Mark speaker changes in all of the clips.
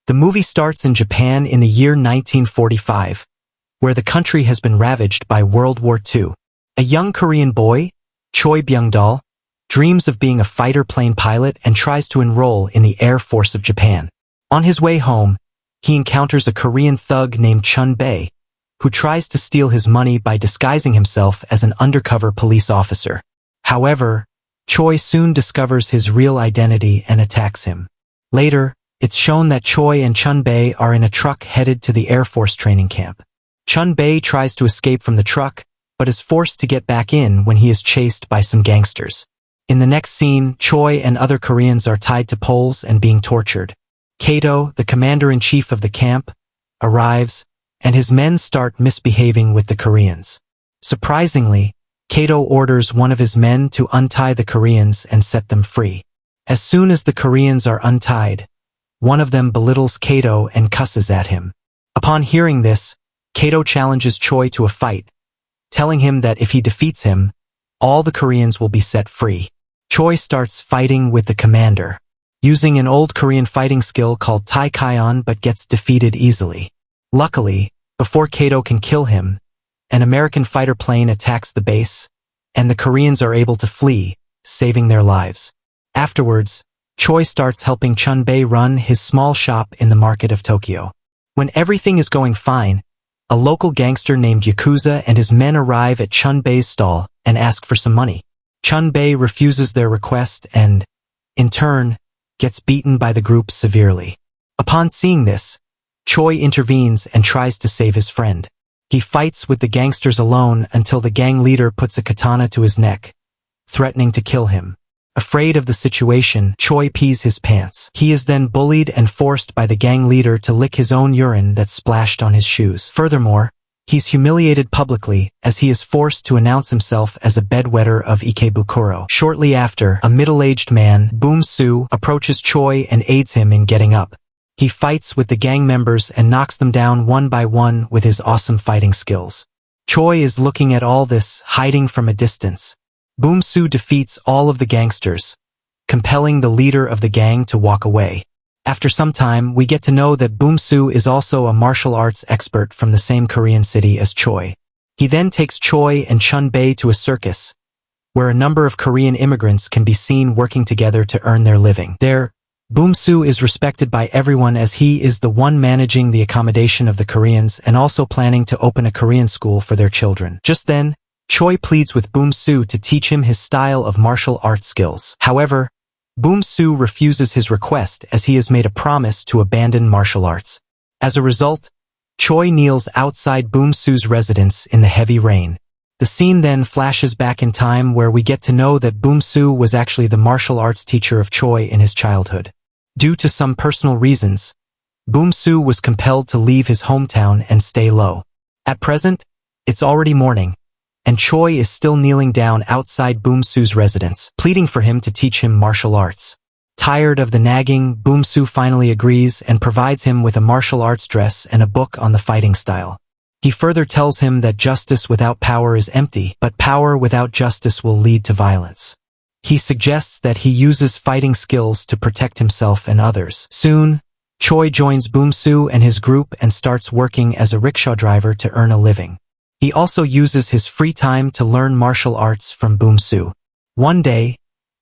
Speaker 1: The movie starts in Japan in the year 1945, where the country has been ravaged by World War II. A young Korean boy, Choy Byung-dal, dreams of being a fighter plane pilot and tries to enroll in the Air Force of Japan. On his way home, he encounters a Korean thug named Chun-bae, who tries to steal his money by disguising himself as an undercover police officer. However, Choy soon discovers his real identity and attacks him. Later, it's shown that Choy and Chun-bae are in a truck headed to the Air Force training camp. Chun-bae tries to escape from the truck, but is forced to get back in when he is chased by some gangsters. In the next scene, Choy and other Koreans are tied to poles and being tortured. Kato, the commander-in-chief of the camp, arrives, and his men start misbehaving with the Koreans. Surprisingly, Kato orders one of his men to untie the Koreans and set them free. As soon as the Koreans are untied, one of them belittles Kato and cusses at him. Upon hearing this, Kato challenges Choy to a fight, telling him that if he defeats him, all the Koreans will be set free. Choy starts fighting with the commander, using an old Korean fighting skill called Tai Kyon, but gets defeated easily. Luckily, before Kato can kill him, an American fighter plane attacks the base, and the Koreans are able to flee, saving their lives. Afterwards, Choy starts helping Chun-bae run his small shop in the market of Tokyo. When everything is going fine, a local gangster named Yakuza and his men arrive at Chun-bae's stall and ask for some money. Chun-bae refuses their request and, in turn, gets beaten by the group severely. Upon seeing this, Choy intervenes and tries to save his friend. He fights with the gangsters alone until the gang leader puts a katana to his neck, threatening to kill him. Afraid of the situation, Choy pees his pants. He is then bullied and forced by the gang leader to lick his own urine that splashed on his shoes. Furthermore, he's humiliated publicly as he is forced to announce himself as a bedwetter of Ikebukuro. Shortly after, a middle-aged man, Boom-soo, approaches Choy and aids him in getting up. He fights with the gang members and knocks them down one by one with his awesome fighting skills. Choy is looking at all this, hiding from a distance. Boom-soo defeats all of the gangsters, compelling the leader of the gang to walk away. After some time, we get to know that Boom-soo is also a martial arts expert from the same Korean city as Choy. He then takes Choy and Chun-bae to a circus, where a number of Korean immigrants can be seen working together to earn their living. There, Boom-soo is respected by everyone as he is the one managing the accommodation of the Koreans and also planning to open a Korean school for their children. Just then, Choy pleads with Boom-soo to teach him his style of martial arts skills. However, Boom-soo refuses his request as he has made a promise to abandon martial arts. As a result, Choy kneels outside Boom-soo's residence in the heavy rain. The scene then flashes back in time where we get to know that Boom-soo was actually the martial arts teacher of Choy in his childhood. Due to some personal reasons, Boom-soo was compelled to leave his hometown and stay low. At present, it's already morning, and Choy is still kneeling down outside Boom-soo's residence, pleading for him to teach him martial arts. Tired of the nagging, Boom-soo finally agrees and provides him with a martial arts dress and a book on the fighting style. He further tells him that justice without power is empty, but power without justice will lead to violence. He suggests that he uses fighting skills to protect himself and others. Soon, Choy joins Boom-soo and his group and starts working as a rickshaw driver to earn a living. He also uses his free time to learn martial arts from Boom-soo. One day,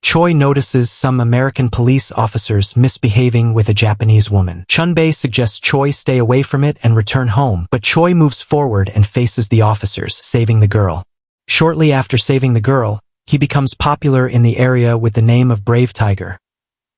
Speaker 1: Choy notices some American police officers misbehaving with a Japanese woman. Chun-bae suggests Choy stay away from it and return home, but Choy moves forward and faces the officers, saving the girl. Shortly after saving the girl, he becomes popular in the area with the name of Brave Tiger,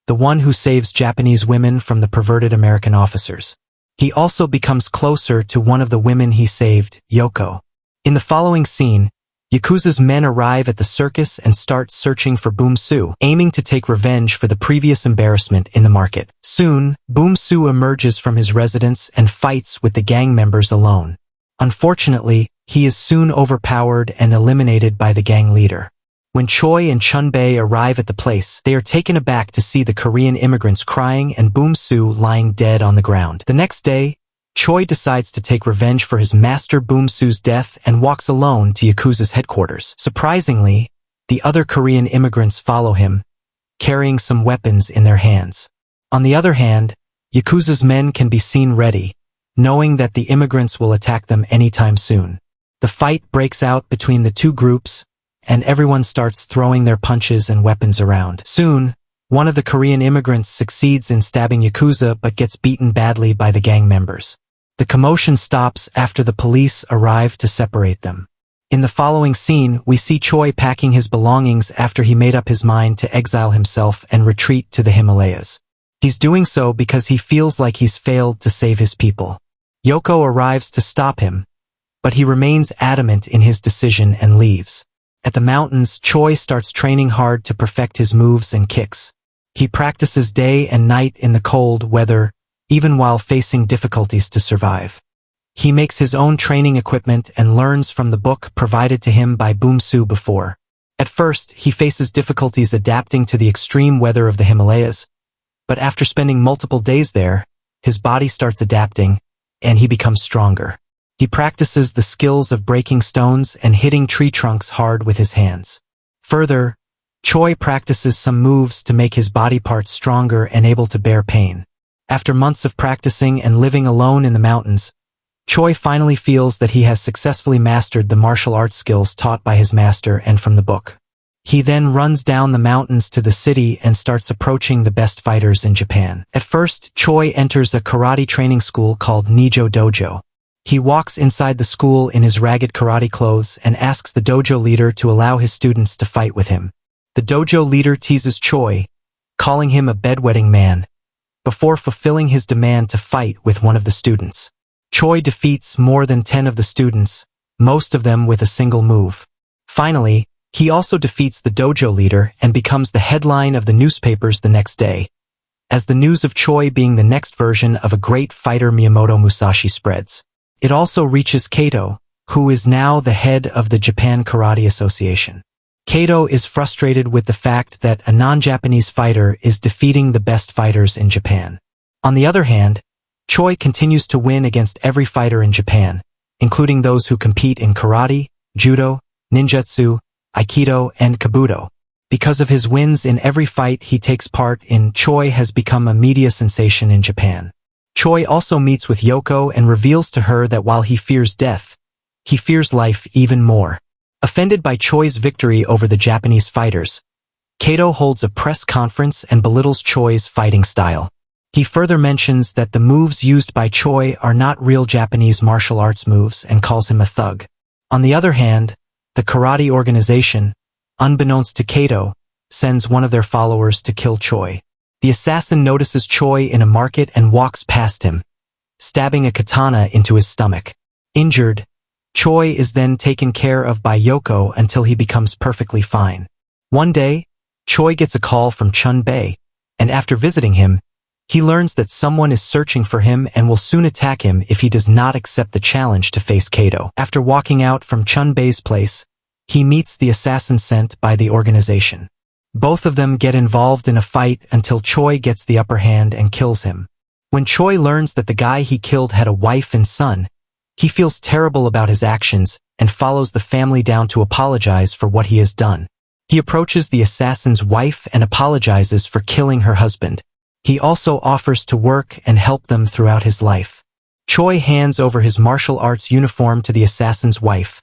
Speaker 1: the one who saves Japanese women from the perverted American officers. He also becomes closer to one of the women he saved, Yoko. In the following scene, Yakuza's men arrive at the circus and start searching for Boom-soo, aiming to take revenge for the previous embarrassment in the market. Soon, Boom-soo emerges from his residence and fights with the gang members alone. Unfortunately, he is soon overpowered and eliminated by the gang leader. When Choy and Chun-bae arrive at the place, they are taken aback to see the Korean immigrants crying and Boom-soo lying dead on the ground. The next day, Choy decides to take revenge for his master Boom-soo's death and walks alone to Yakuza's headquarters. Surprisingly, the other Korean immigrants follow him, carrying some weapons in their hands. On the other hand, Yakuza's men can be seen ready, knowing that the immigrants will attack them anytime soon. The fight breaks out between the two groups, and everyone starts throwing their punches and weapons around. Soon, one of the Korean immigrants succeeds in stabbing Yakuza but gets beaten badly by the gang members. The commotion stops after the police arrive to separate them. In the following scene, we see Choy packing his belongings after he made up his mind to exile himself and retreat to the Himalayas. He's doing so because he feels like he's failed to save his people. Yoko arrives to stop him, but he remains adamant in his decision and leaves. At the mountains, Choy starts training hard to perfect his moves and kicks. He practices day and night in the cold weather, even while facing difficulties to survive. He makes his own training equipment and learns from the book provided to him by Boomsoo before. At first, he faces difficulties adapting to the extreme weather of the Himalayas, but after spending multiple days there, his body starts adapting, and he becomes stronger. He practices the skills of breaking stones and hitting tree trunks hard with his hands. Further, Choy practices some moves to make his body parts stronger and able to bear pain. After months of practicing and living alone in the mountains, Choy finally feels that he has successfully mastered the martial arts skills taught by his master and from the book. He then runs down the mountains to the city and starts approaching the best fighters in Japan. At first, Choy enters a karate training school called Nijo Dojo. He walks inside the school in his ragged karate clothes and asks the dojo leader to allow his students to fight with him. The dojo leader teases Choy, calling him a bedwetting man, before fulfilling his demand to fight with one of the students. Choy defeats more than 10 of the students, most of them with a single move. Finally, he also defeats the dojo leader and becomes the headline of the newspapers the next day, as the news of Choy being the next version of a great fighter Miyamoto Musashi spreads. It also reaches Kato, who is now the head of the Japan Karate Association. Kato is frustrated with the fact that a non-Japanese fighter is defeating the best fighters in Japan. On the other hand, Choy continues to win against every fighter in Japan, including those who compete in karate, judo, ninjutsu, aikido, and kabuto. Because of his wins in every fight he takes part in, Choy has become a media sensation in Japan. Choy also meets with Yoko and reveals to her that while he fears death, he fears life even more. Offended by Choy's victory over the Japanese fighters, Kato holds a press conference and belittles Choy's fighting style. He further mentions that the moves used by Choy are not real Japanese martial arts moves and calls him a thug. On the other hand, the karate organization, unbeknownst to Kato, sends one of their followers to kill Choy. The assassin notices Choy in a market and walks past him, stabbing a katana into his stomach. Injured, Choy is then taken care of by Yoko until he becomes perfectly fine. One day, Choy gets a call from Chun Bei, and after visiting him, he learns that someone is searching for him and will soon attack him if he does not accept the challenge to face Kato. After walking out from Chun Bei's place, he meets the assassin sent by the organization. Both of them get involved in a fight until Choy gets the upper hand and kills him. When Choy learns that the guy he killed had a wife and son, he feels terrible about his actions and follows the family down to apologize for what he has done. He approaches the assassin's wife and apologizes for killing her husband. He also offers to work and help them throughout his life. Choy hands over his martial arts uniform to the assassin's wife,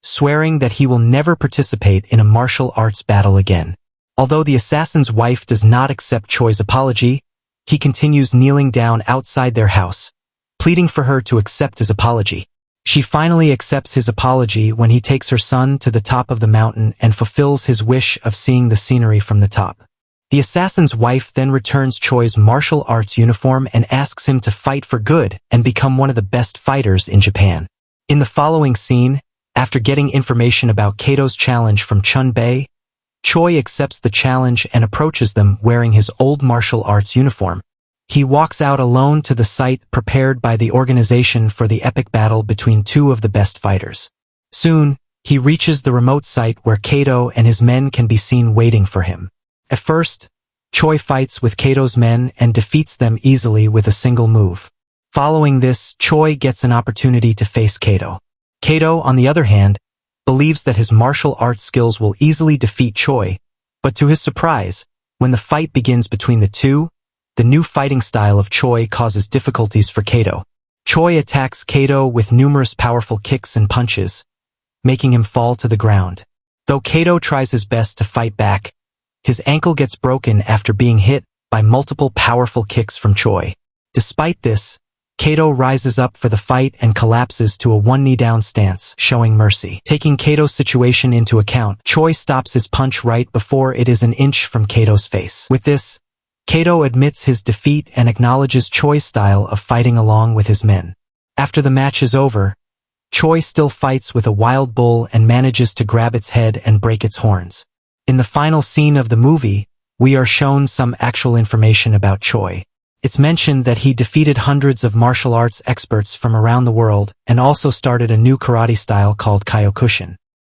Speaker 1: swearing that he will never participate in a martial arts battle again. Although the assassin's wife does not accept Choy's apology, he continues kneeling down outside their house, pleading for her to accept his apology. She finally accepts his apology when he takes her son to the top of the mountain and fulfills his wish of seeing the scenery from the top. The assassin's wife then returns Choy's martial arts uniform and asks him to fight for good and become one of the best fighters in Japan. In the following scene, after getting information about Kato's challenge from Chun Bei, Choy accepts the challenge and approaches them wearing his old martial arts uniform. He walks out alone to the site prepared by the organization for the epic battle between two of the best fighters. Soon, he reaches the remote site where Kato and his men can be seen waiting for him. At first, Choy fights with Kato's men and defeats them easily with a single move. Following this, Choy gets an opportunity to face Kato. Kato, on the other hand, believes that his martial arts skills will easily defeat Choy, but to his surprise, when the fight begins between the two, The new fighting style of Choy causes difficulties for Kato. Choy attacks Kato with numerous powerful kicks and punches, making him fall to the ground. Though Kato tries his best to fight back, his ankle gets broken after being hit by multiple powerful kicks from Choy. Despite this, Kato rises up for the fight and collapses to a one-knee-down stance, showing mercy. Taking Kato's situation into account, Choy stops his punch right before it is an inch from Kato's face. With this, Kato admits his defeat and acknowledges Choy's style of fighting along with his men. After the match is over, Choy still fights with a wild bull and manages to grab its head and break its horns. In the final scene of the movie, we are shown some actual information about Choy. It's mentioned that he defeated hundreds of martial arts experts from around the world and also started a new karate style called Kyokushin.